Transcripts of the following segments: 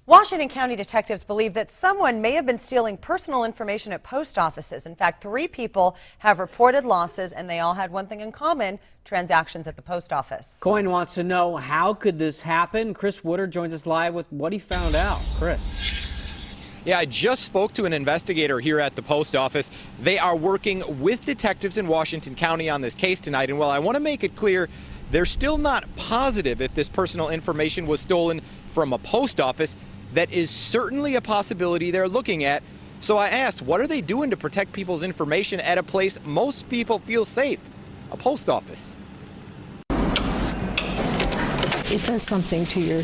Washington County detectives believe that someone may have been stealing personal information at post offices. In fact, 3 people have reported losses, and they all had one thing in common: transactions at the post office. Coyne wants to know, how could this happen? Chris Woodard joins us live with what he found out. Chris. Yeah, I just spoke to an investigator here at the post office. They are working with detectives in Washington County on this case tonight. And while I want to make it clear, they're still not positive if this personal information was stolen from a post office. That is certainly a possibility they're looking at. So I asked, what are they doing to protect people's information at a place most people feel safe, a post office? It does something to your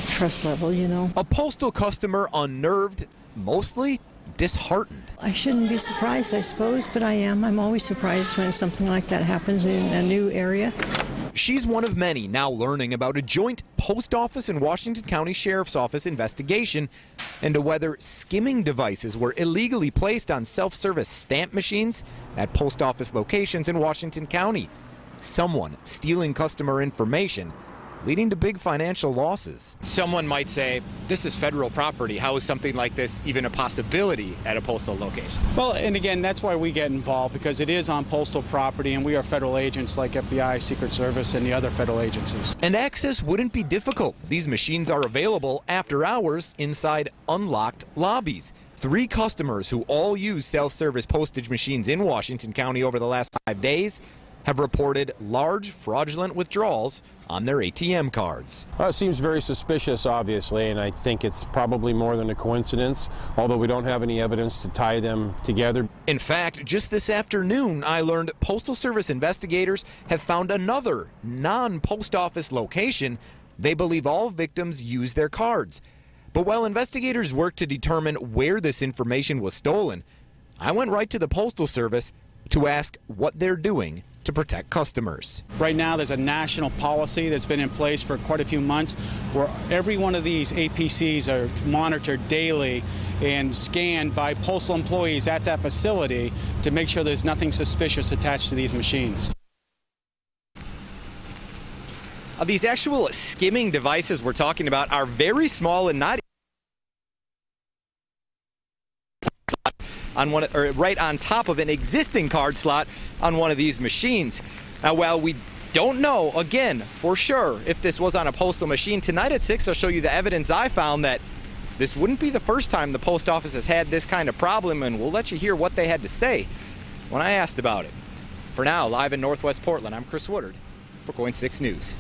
trust level, you know. A postal customer unnerved, mostly disheartened. I shouldn't be surprised, I suppose, but I am. I'm always surprised when something like that happens in a new area. She's one of many now learning about a joint post office and Washington County Sheriff's Office investigation into whether skimming devices were illegally placed on self-service stamp machines at post office locations in Washington County. Someone stealing customer information, leading to big financial losses. Someone might say, this is federal property. How is something like this even a possibility at a postal location? Well, and again, that's why we get involved, because it is on postal property, and we are federal agents like FBI, Secret Service, and the other federal agencies. And access wouldn't be difficult. These machines are available after hours inside unlocked lobbies. 3 customers who all use self-service postage machines in Washington County over the last 5 days have reported large fraudulent withdrawals on their ATM cards. Well, it seems very suspicious, obviously, and I think it's probably more than a coincidence, although we don't have any evidence to tie them together. In fact, just this afternoon, I learned Postal Service investigators have found another non-post office location. They believe all victims use their cards. But while investigators work to determine where this information was stolen, I went right to the Postal Service to ask what they're doing to protect customers. Right now, there's a national policy that's been in place for quite a few months where every one of these APCs are monitored daily and scanned by postal employees at that facility to make sure there's nothing suspicious attached to these machines. These actual skimming devices we're talking about are very small and not on one, or right on top of an existing card slot on one of these machines. Now, while we don't know, again, for sure, if this was on a postal machine, tonight at 6 I'll show you the evidence I found that this wouldn't be the first time the post office has had this kind of problem, and we'll let you hear what they had to say when I asked about it. For now, live in Northwest Portland, I'm Chris Woodard for Coyne 6 News.